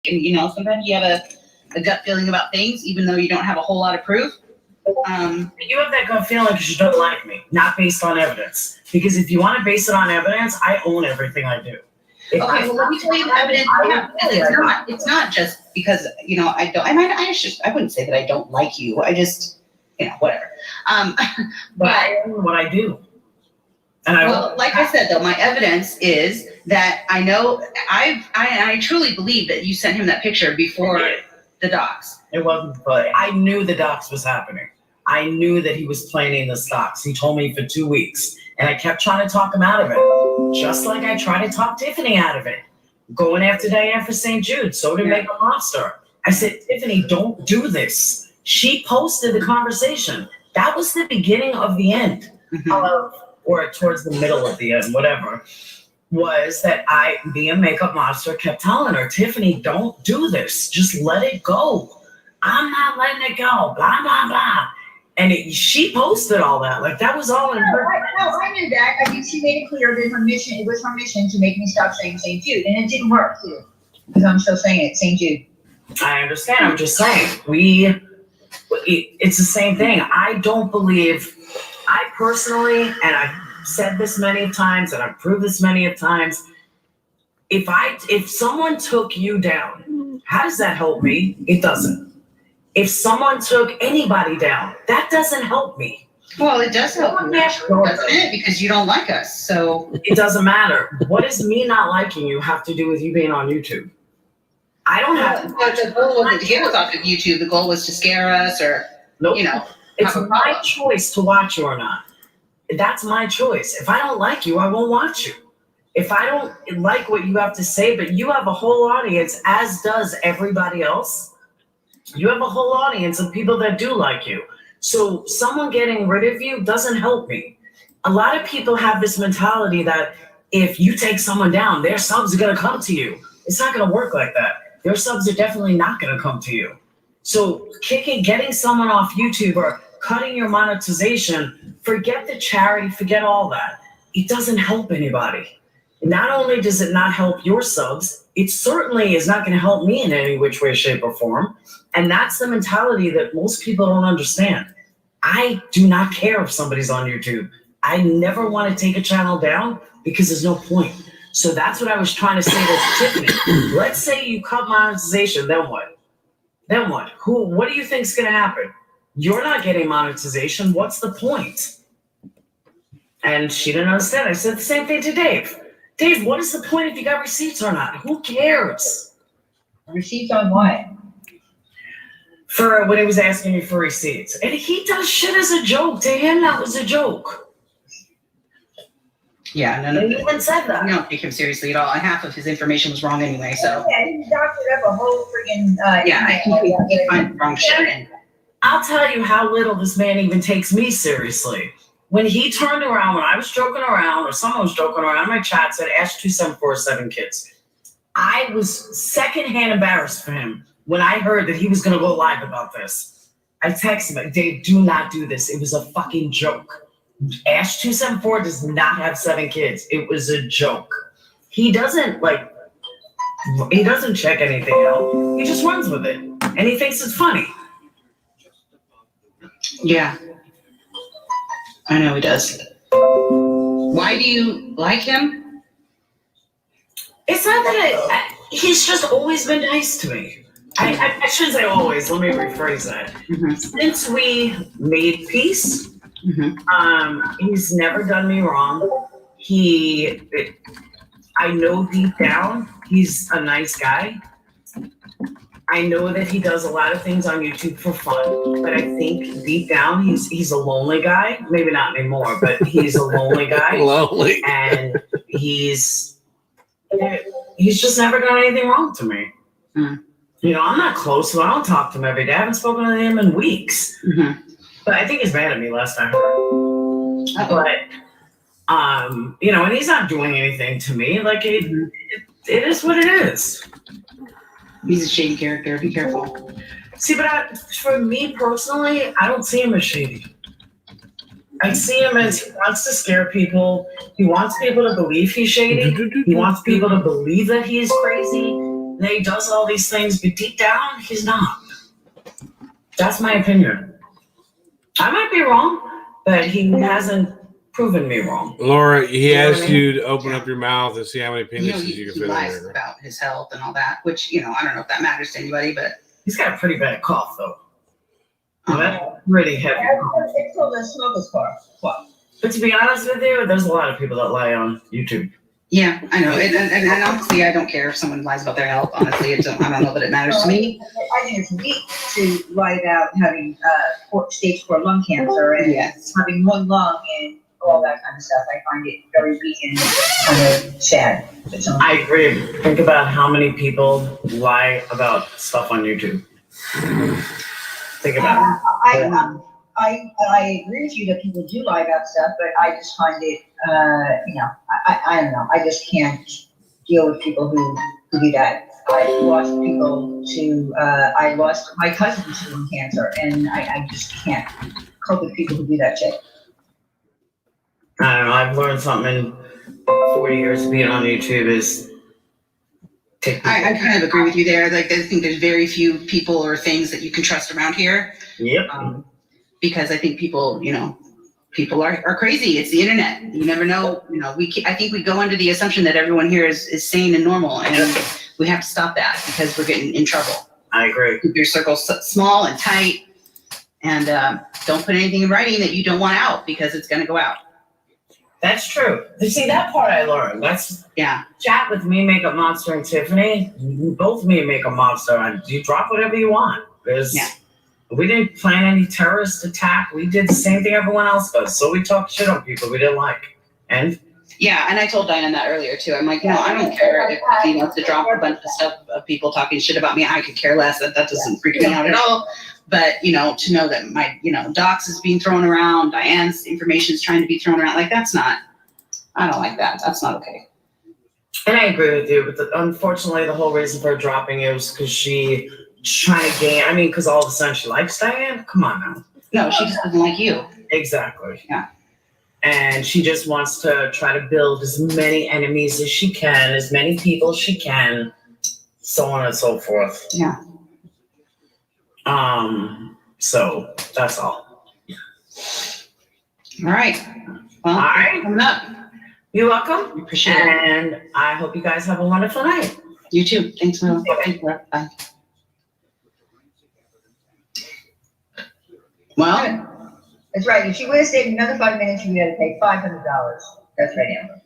And, sometimes you have a gut feeling about things, even though you don't have a whole lot of proof. You have that gut feeling because you don't like me, not based on evidence. Because if you want to base it on evidence, I own everything I do. Well, let me tell you the evidence. It's not just because, I wouldn't say that I don't like you. I just, whatever. But I own what I do. Like I said, though, my evidence is that I know I truly believe that you sent him that picture before the docs. It wasn't, but I knew the docs was happening. I knew that he was planning the stocks. He told me for 2 weeks, and I kept trying to talk him out of it, just like I tried to talk Tiffany out of it. Going after Diane for St. Jude, so did Make a Monster. I said, Tiffany, don't do this. She posted the conversation. That was the beginning of the end. Or towards the middle of the end, whatever, was that I, being Makeup Monster, kept telling her, Tiffany, don't do this. Just let it go. I'm not letting it go. Blah, blah, blah. And she posted all that. Like, that was all in her. No, I knew that. I mean, she made it clear that it was her mission to make me stop saying St. Jude. And it didn't work, too. Because I'm still saying it, St. Jude. I understand. I'm just saying. It's the same thing. I don't believe... I personally, and I've said this many times, and I've proved this many times, if someone took you down, how does that help me? It doesn't. If someone took anybody down, that doesn't help me. Well, it does help me, doesn't it? Because you don't like us, so. It doesn't matter. What does me not liking you have to do with you being on YouTube? I don't have to. The goal wasn't to get us off of YouTube. The goal was to scare us or, It's my choice to watch you or not. That's my choice. If I don't like you, I won't watch you. If I don't like what you have to say, but you have a whole audience, as does everybody else. You have a whole audience of people that do like you. So someone getting rid of you doesn't help me. A lot of people have this mentality that if you take someone down, their subs are going to come to you. It's not going to work like that. Their subs are definitely not going to come to you. So getting someone off YouTube or cutting your monetization, forget the charity, forget all that. It doesn't help anybody. Not only does it not help your subs, it certainly is not going to help me in any which way, shape, or form. And that's the mentality that most people don't understand. I do not care if somebody's on YouTube. I never want to take a channel down because there's no point. So that's what I was trying to say to Tiffany. Let's say you cut monetization, then what? Then what? What do you think is going to happen? You're not getting monetization. What's the point? And she didn't understand. I said the same thing to Dave. Dave, what is the point if you got receipts or not? Who cares? Receipts on what? For when he was asking me for receipts. And he does shit as a joke. To him, that was a joke. Yeah, none of He even said that. We don't take him seriously at all. And half of his information was wrong anyway, so. Yeah, he doctored up a whole friggin' he find wrong shit. I'll tell you how little this man even takes me seriously. When he turned around, when I was joking around, or someone was joking around in my chat, said Ash2747 kids. I was secondhand embarrassed for him when I heard that he was going to go live about this. I texted him, Dave, do not do this. It was a fucking joke. Ash274 does not have 7 kids. It was a joke. He doesn't check anything out. He just runs with it. And he thinks it's funny. Yeah. I know he does. Why do you like him? It's not that he's just always been nice to me. I shouldn't say always. Let me rephrase that. Mm-hmm. Since we made peace, he's never done me wrong. I know deep down he's a nice guy. I know that he does a lot of things on YouTube for fun, but I think deep down he's a lonely guy. Maybe not anymore, but he's a lonely guy. Lonely. And he's just never done anything wrong to me. Mm. I'm not close to him. I don't talk to him every day. I haven't spoken to him in weeks. Mm-hmm. But I think he's mad at me last time. But, and he's not doing anything to me. Like, it is what it is. He's a shady character. Be careful. See, but for me personally, I don't see him as shady. I see him as he wants to scare people. He wants people to believe he's shady. He wants people to believe that he's crazy. and he does all these things, but deep down, he's not. That's my opinion. I might be wrong, but he hasn't proven me wrong. Laura, he know what asked I mean? you to open up your mouth and see how many You know, penises you he can fit in lies there. about his health and all that, which, you know, I don't know if that matters to anybody, but He's got a pretty bad cough, though. um, That's pretty heavy. It's called a smoker's cough. But to be honest with you, there's a lot of people that lie on YouTube. yeah, I know. And honestly, I don't care if someone lies about their health. Honestly, I don't know that it matters to me. I think it's weak to lie about having stage 4 lung cancer and Yes. having one lung and all that kind of stuff. I find it very weak and kind of sad. I agree. Think about how many people lie about stuff on YouTube. Think about it. I agree with you that people do lie about stuff, but I just find it, I don't know. I just can't deal with people who do that. I lost people to, I lost my cousin to lung cancer, and I just can't cope with people who do that shit. I don't know. I've learned something in 40 years of being on YouTube is I kind of agree with you there. Like, I think there's very few people or things that you can trust around here. Yep. Because I think people, people are crazy. It's the internet. You never know. I think we go under the assumption that everyone here is sane and normal, and we have to stop that because we're getting in trouble. I agree. Keep your circle small and tight, and don't put anything in writing that you don't want out because it's going to go out. That's true. You see, that part I learned. That's chat with me, Makeup Monster, and Tiffany. Both me and Makeup Monster. And you drop whatever you want. We didn't plan any terrorist attack. We did the same thing everyone else does. So we talked shit on people we didn't like. And I told Diane that earlier too. I'm like, I don't care if he wants to drop a bunch of stuff of people talking shit about me. I could care less. That doesn't freak me out at all. But, to know that my, docs is being thrown around, Diane's information is trying to be thrown around, like, I don't like that. That's not okay. And I agree with you, but unfortunately, the whole reason for dropping it was because she trying to gain, because all of a sudden she likes Diane? Come on now. No, she just doesn't like you. Exactly. Yeah. And she just wants to try to build as many enemies as she can, as many people she can, so on and so forth. Yeah. So that's all. All right. Well, all right. Coming up. You're welcome. Appreciate it. And I hope you guys have a wonderful night. You too. Thanks, Mel. Bye. Well, that's right. If she would have stayed another 5 minutes, you would have to pay $500. That's right, Amber.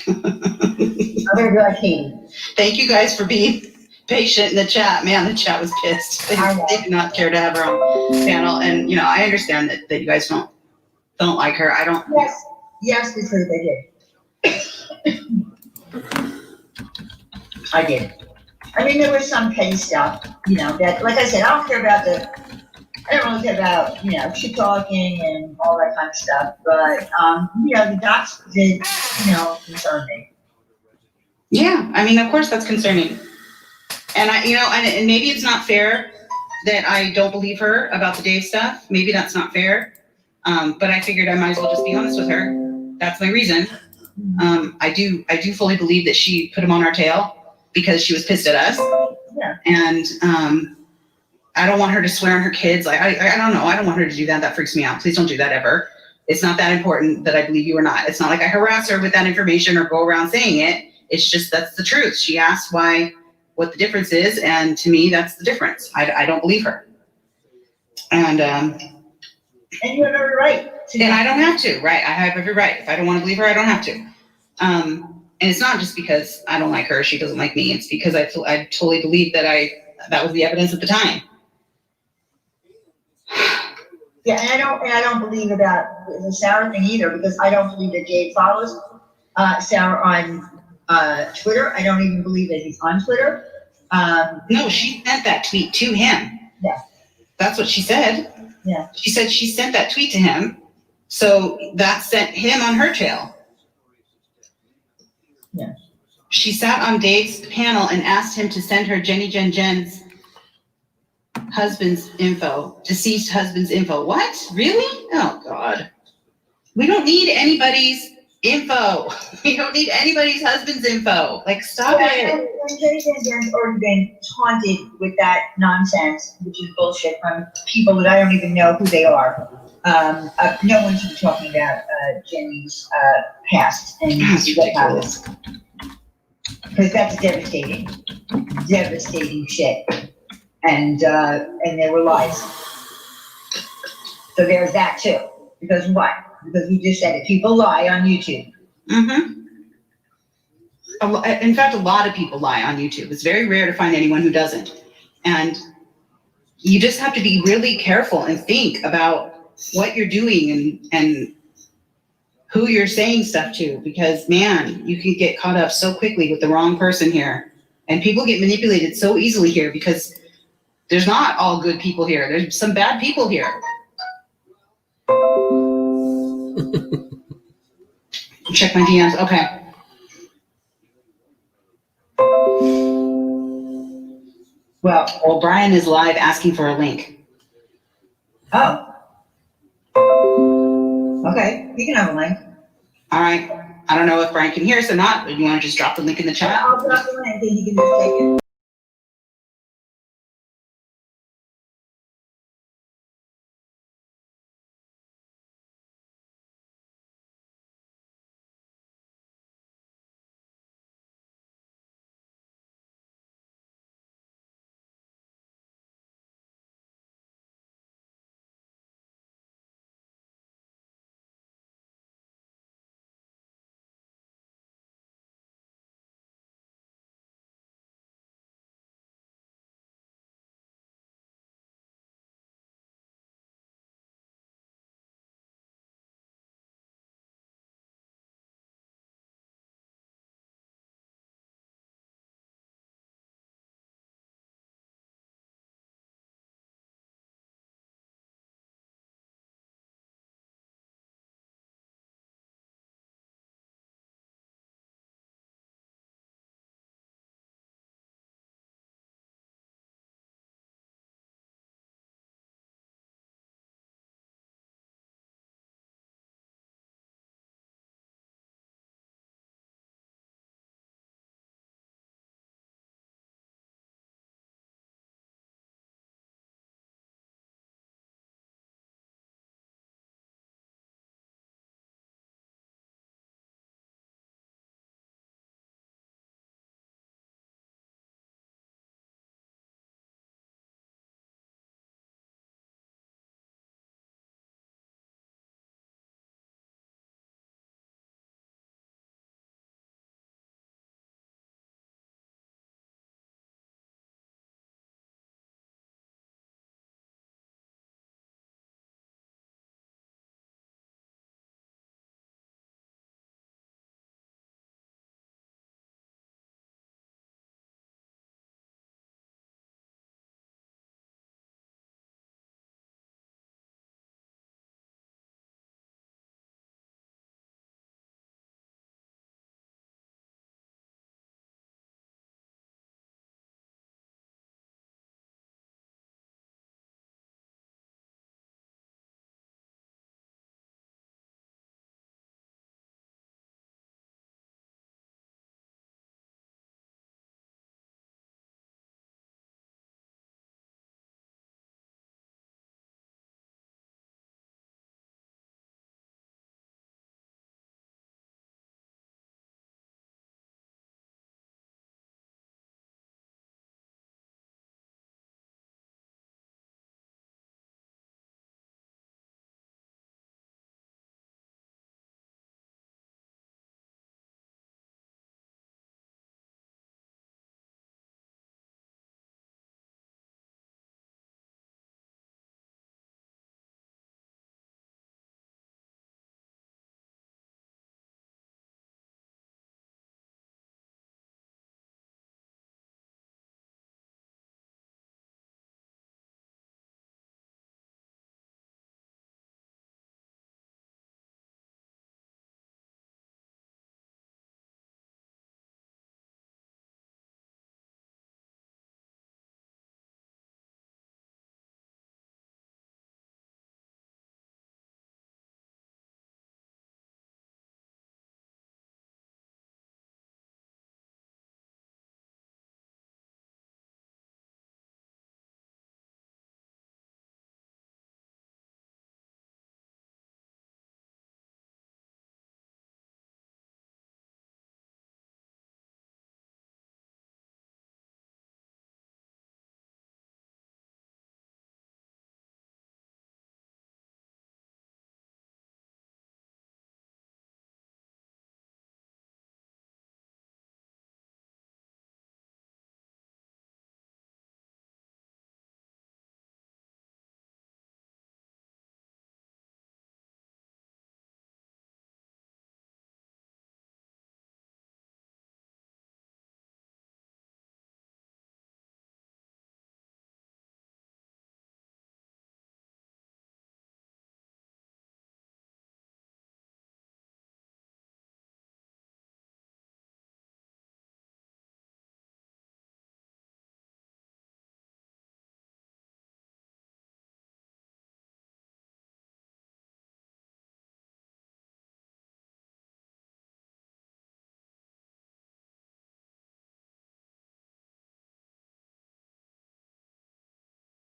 I'm gonna be like Katie. Thank you guys for being patient in the chat. Man, the chat was pissed. They did not care to have her on panel, and I understand that you guys don't like her. I don't. Yes, the truth, I did. I did. There was some petty stuff, that, like I said, I don't really care about, shit talking and all that kind of stuff, but, the docs did, concern me. Yeah, of course that's concerning. And and maybe it's not fair that I don't believe her about the Dave stuff. Maybe that's not fair. But I figured I might as well just be honest with her. That's my reason. I do fully believe that she put him on our tail because she was pissed at us. Yeah. And I don't want her to swear on her kids. I don't know. I don't want her to do that. That freaks me out. Please don't do that ever. It's not that important that I believe you or not. It's not like I harass her with that information or go around saying it. It's just that's the truth. She asked what the difference is, and to me, that's the difference. I don't believe her. And you have every right to. And I don't have to, right? I have every right. If I don't want to believe her, I don't have to. And it's not just because I don't like her, she doesn't like me. It's because I totally believe that that was the evidence at the time. Yeah, and I don't believe about the Sarah thing either, because I don't believe that Jade follows Sarah on Twitter. I don't even believe that he's on Twitter. No, she sent that tweet to him. Yeah. That's what she said. Yeah. She said she sent that tweet to him, so that sent him on her tail. Yeah. She sat on Dave's panel and asked him to send her Jen's deceased husband's info. What? Really? Oh, God. We don't need anybody's info. We don't need anybody's husband's info. Like, stop it. And Jenny's already been taunted with that nonsense, which is bullshit from people that I don't even know who they are. No one should be talking about Jenny's past and That's what ridiculous. happened. Because that's devastating shit. And there were lies. So there's that too. Because what? Because we just said it. People lie on YouTube. Mm-hmm. In fact, a lot of people lie on YouTube. It's very rare to find anyone who doesn't. And you just have to be really careful and think about what you're doing and who you're saying stuff to, because man, you can get caught up so quickly with the wrong person here. And people get manipulated so easily here because there's not all good people here. There's some bad people here. Check my DMs. Okay. Well, Bryan is live asking for a link. Oh. Okay, you can have a link. All right. I don't know if Bryan can hear us or not, but you want to just drop the link in the chat? I'll drop the link and you can just take it.